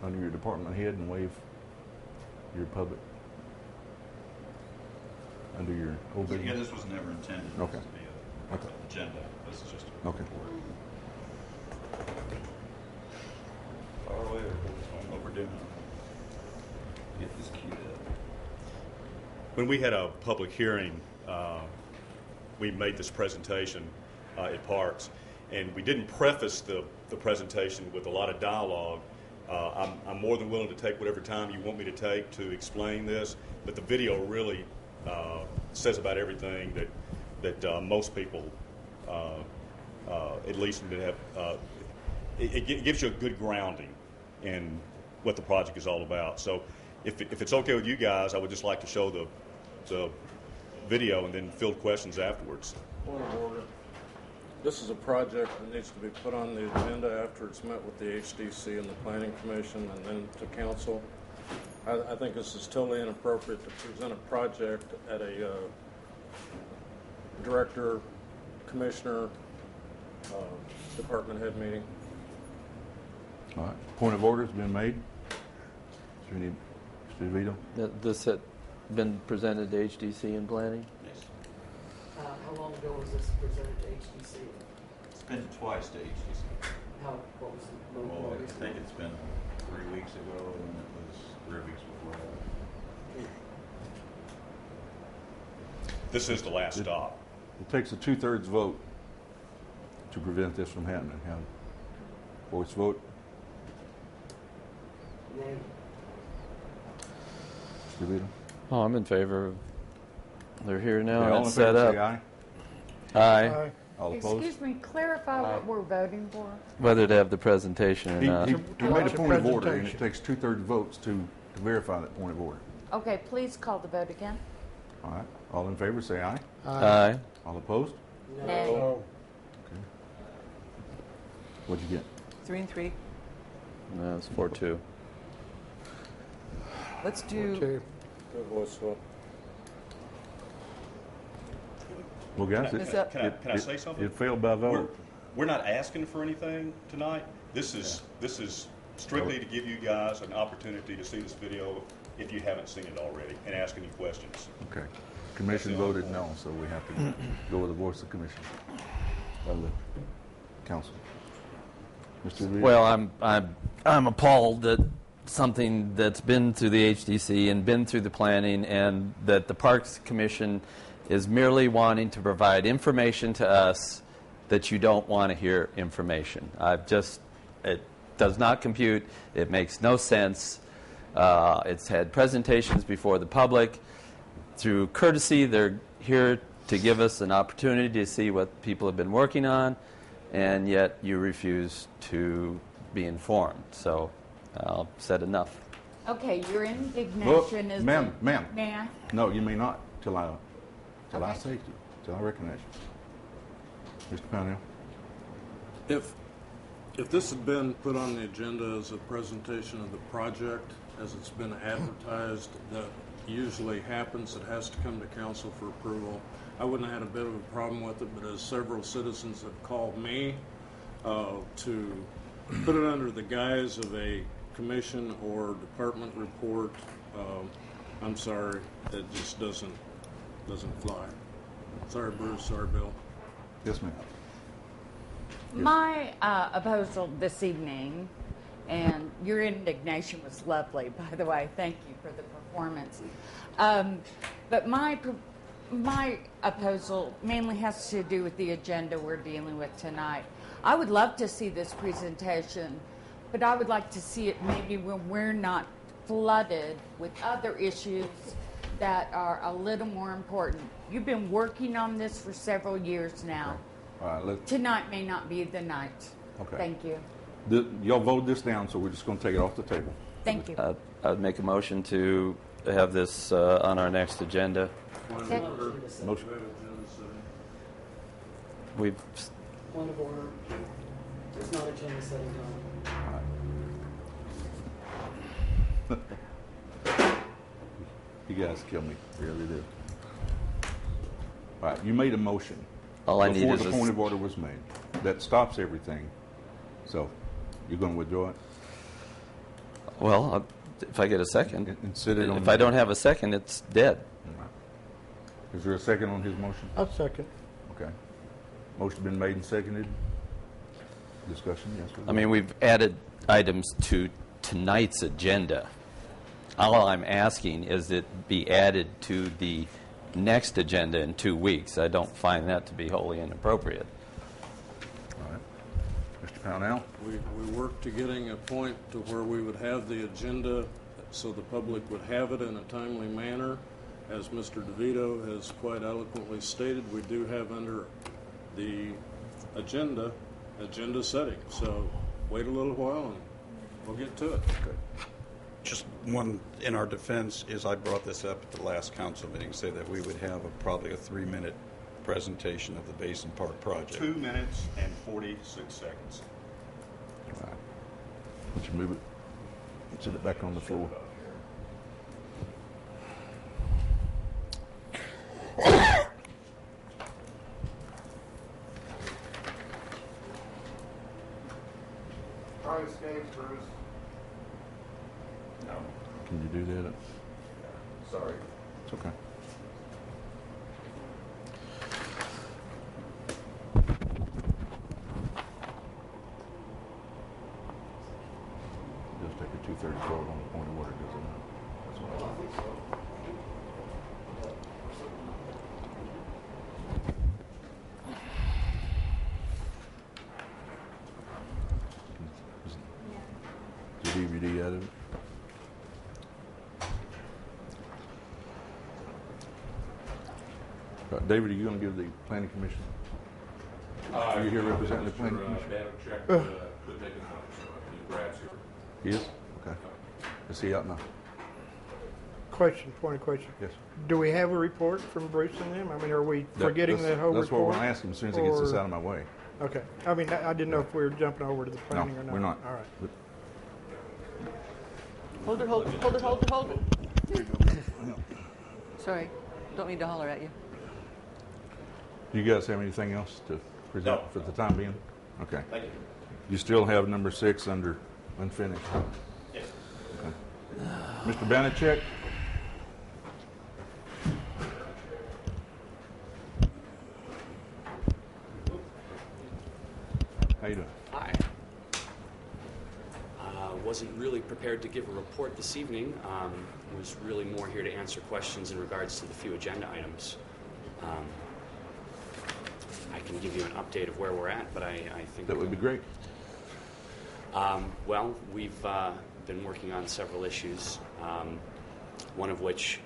under your department head and waive your public under your old business? Yeah, this was never intended to be an agenda. This is just a report. Far away what we're doing. Get this queued up. When we had a public hearing, we made this presentation at Parks, and we didn't preface the presentation with a lot of dialogue. I'm more than willing to take whatever time you want me to take to explain this, but the video really says about everything that most people, at least, have. It gives you a good grounding in what the project is all about. So, if it's okay with you guys, I would just like to show the video and then field questions afterwards. Point of order. This is a project that needs to be put on the agenda after it's met with the HDC and the Planning Commission and then to Council. I think this is totally inappropriate to present a project at a director, commissioner, department head meeting. All right. Point of order has been made. Do we need Mr. DeVito? This had been presented to HDC and Planning? Yes. How long ago was this presented to HDC? It's been twice to HDC. What was the Well, I think it's been 3 weeks ago, and it was 3 weeks before that. This is the last stop. It takes a 2/3 vote to prevent this from happening. Voice vote. Nay. Mr. DeVito? Oh, I'm in favor of. They're here now Okay, all and in it's set favor, up. say aye. Aye. All opposed? Excuse me, clarify what we're voting for. Whether to have the presentation or He not. made a point of order, and it takes 2/3 votes to verify that point of order. Okay, please call the vote again. All right. All in favor, say aye. Aye. All opposed? Nay. Okay. What'd you get? 3 and 3. No, it's 4-2. Let's do. Good voice vote. Well, guys, Can I say something? It failed by vote. We're not asking for anything tonight. This is strictly to give you guys an opportunity to see this video if you haven't seen it already and ask any questions. Okay. Commission voted no, so we have to go with the voice of the commission, of the council. Mr. Reed? Well, I'm appalled that something that's been through the HDC and been through the planning, and that the Parks Commission is merely wanting to provide information to us that you don't want to hear information. It does not compute. It makes no sense. It's had presentations before the public. Through courtesy, they're here to give us an opportunity to see what people have been working on, and yet you refuse to be informed. So I've said enough. Okay, your indignation is... Ma'am. May I? No, you may not till I Okay. say you, till I recognize you. Mr. Pownell? If this had been put on the agenda as a presentation of the project, as it's been advertised, that usually happens. It has to come to council for approval. I wouldn't have had a bit of a problem with it, but as several citizens have called me to put it under the guise of a commission or department report, I'm sorry, it just doesn't fly. Sorry, Bruce. Sorry, Bill. Yes, ma'am. My proposal this evening, and your indignation was lovely, by the way. Thank you for the performance. But my proposal mainly has to do with the agenda we're dealing with tonight. I would love to see this presentation, but I would like to see it maybe when we're not flooded with other issues that are a little more important. You've been working on this for several years now. All right, Tonight may not be the night. Okay. Thank you. Y'all voted this down, so we're just going to take it off the table. Thank you. I'd make a motion to have this on our next agenda. Motion. We've Point of order. It's not agenda setting time. You guys kill me. You really do. All right, you made a motion. all I need Before is the point of order was made. That stops everything. So, you're going to withdraw it? Well, if I get a second. And sit it on If the- I don't have a second, it's dead. Is there a second on his motion? I'll second. Okay. Motion been made and seconded. Discussion, yes. I mean, we've added items to tonight's agenda. All I'm asking is it be added to the next agenda in 2 weeks. I don't find that to be wholly inappropriate. All right. Mr. Pownell? We worked to getting a point to where we would have the agenda so the public would have it in a timely manner. As Mr. DeVito has quite eloquently stated, we do have under the agenda setting. So wait a little while and we'll get to it. Just one in our defense is I brought this up at the last council meeting, say that we would have probably a 3-minute presentation of the Basin Park project. 2 minutes and 46 seconds. All right. Would you move it? Sit it back on the floor. Try to escape, Bruce. No. Can you do that? Sorry. It's okay. Just take a 2/3 vote on the point of order, does it not? That's what I thought. Is the DVD out of it? David, are you going to give the planning commission? Are you here representing the planning commission? He is? Okay. Is he out now? Point of question. Yes. Do we have a report from Bruce and them? I mean, are we forgetting that whole That's what report? we're going to ask him as soon as he gets this Or- out of my way. Okay. I mean, I didn't know if we were jumping over to the No, planning or not. we're not. All right. But- Hold it, hold it, hold it, hold it, hold it. Sorry, don't mean to holler at you. Do you guys have anything else to present No. for the time being? Okay. Thank you. You still have number 6 under unfinished? Yes. Okay. Mr. Banachek? How you doing? Hi. Wasn't really prepared to give a report this evening. Was really more here to answer questions in regards to the few agenda items. I can give you an update of where we're at, but I think That would be great. well, we've been working on several issues. One of which,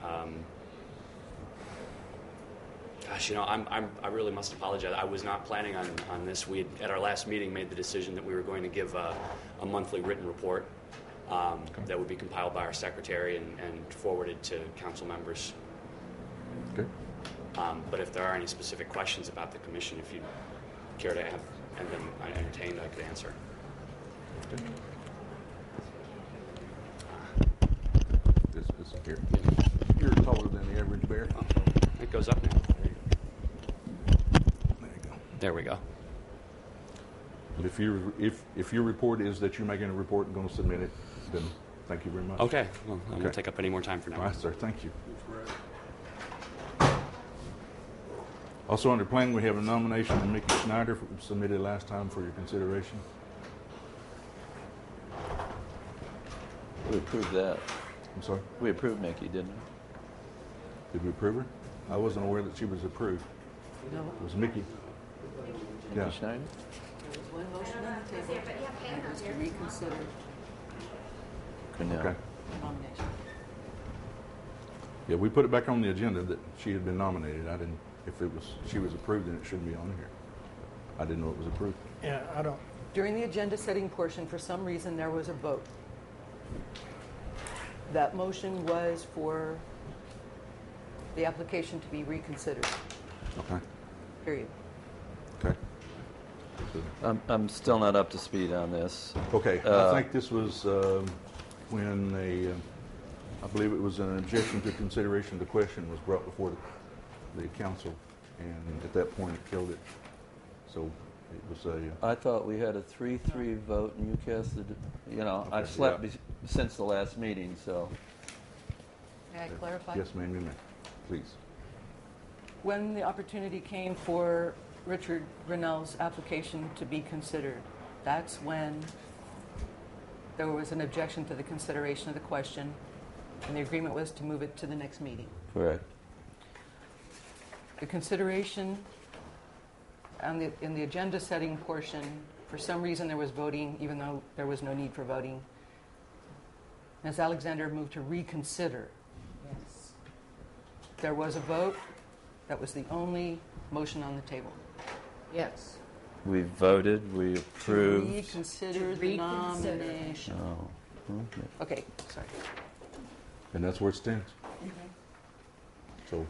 gosh, I really must apologize. I was not planning on this. We had, at our last meeting, made the decision that we were going to give a monthly written report that would be compiled by our secretary and forwarded to council members. Okay. But if there are any specific questions about the commission, if you'd care to have them entertained, I could answer. This here. You're taller than the average bear. It goes up now. There you go. There we go. But if your report is that you're making a report and going to submit it, then thank you very much. Okay. Well, I Okay. won't take up any more time for now. All right, sir. Thank you. Also under planning, we have a nomination of Mickey Schneider submitted last time for your consideration. We approved that. I'm sorry. We approved Mickey, didn't we? Did we approve her? I wasn't aware that she was approved. No, It was Mickey. Yeah. Mickey Schneider? there was one motion on the table, and it was to reconsider Couldn't Okay. help. the nomination. Yeah, we put it back on the agenda that she had been nominated. I didn't. If she was approved, then it shouldn't be on here. I didn't know it was approved. Yeah, I don't. During the agenda setting portion, for some reason, there was a vote. That motion was for the application to be reconsidered, Okay. period. Okay. So- I'm still not up to speed on this. Okay, I think this was when I believe it was an objection to consideration of the question was brought before the council, and at that point it killed it. So It was a, I thought we had a 3-3 vote, and you casted, I've Okay, slept yeah. since the last meeting, so. May I clarify? yes, ma'am, you may. Please. When the opportunity came for Richard Grinnell's application to be considered, that's when there was an objection to the consideration of the question, and the agreement was to move it to the next meeting. Correct. The consideration in the agenda setting portion, for some reason there was voting, even though there was no need for voting. Ms. Alexander moved to reconsider. Yes. There was a vote. That was the only motion on the table. Yes. We voted, we approved. Reconsider To the reconsider. nomination. Oh, okay. Okay, sorry. And that's where it stands. So,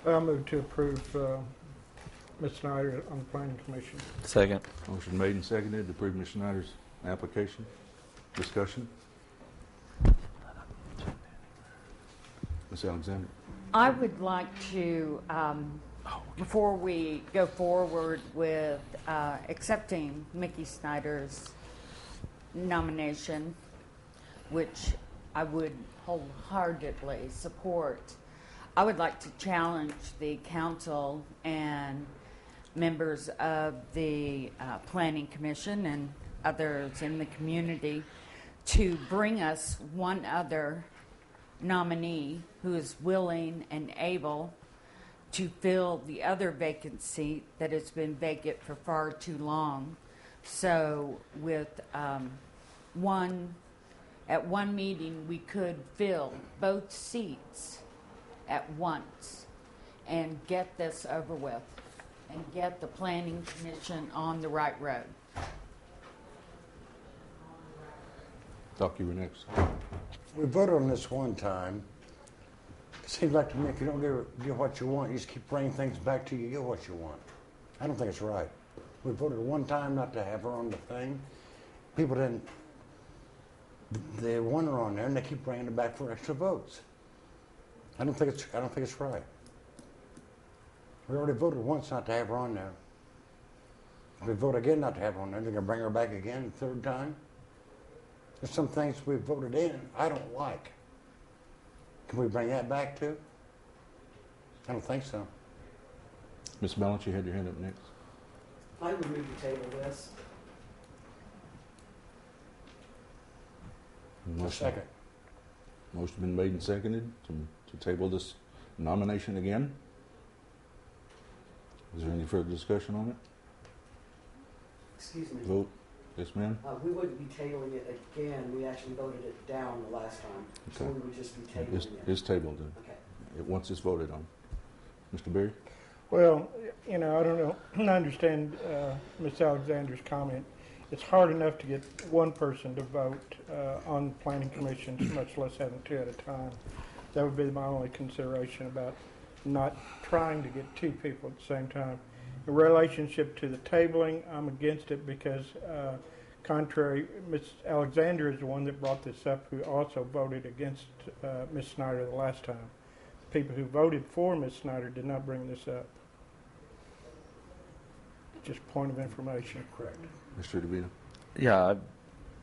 I'll move to approve Ms. Snyder on the Planning Commission. Second. motion made and seconded to approve Ms. Schneider's application. Discussion? Ms. Alexander? I would like to, before we go forward with accepting Mickey Snyder's nomination, which I would wholeheartedly support, I would like to challenge the council and members of the Planning Commission and others in the community to bring us one other nominee who is willing and able to fill the other vacancy that has been vacant for far too long. So with at one meeting we could fill both seats at once and get this over with and get the Planning Commission on the right road. Doc, you were next. We voted on this one time. It seems like to me if you don't get what you want, you just keep bringing things back to you, get what you want. I don't think it's right. We voted one time not to have her on the thing. People didn't. They want her on there, and they keep bringing it back for extra votes. I don't think it's right. We already voted once not to have her on there. If we vote again not to have her on there, they're gonna bring her back again the third time. There's some things we voted in I don't like. Can we bring that back too? I don't think so. Ms. Ballant, you had your hand up next. I would move to table this. Second. Motion been made and seconded to table this nomination again. Is there any further discussion on it? Excuse me. Vote. Yes, ma'am. We wouldn't be tabling it again. We actually voted it down the last time. So Okay. we would just be tabling it. It's tabled then. Okay. Once it's voted on. Mr. Berry? Well, I don't know. I understand Ms. Alexander's comment. It's hard enough to get one person to vote on planning commissions, much less having two at a time. That would be my only consideration about not trying to get two people at the same time. In relationship to the tabling, I'm against it because contrary, Ms. Alexander is the one that brought this up who also voted against Ms. Snyder the last time. People who voted for Ms. Snyder did not bring this up. Just point of information. Correct. Mr. DeVito? Yeah,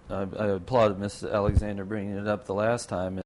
I applauded Ms. Alexander bringing it up the last time,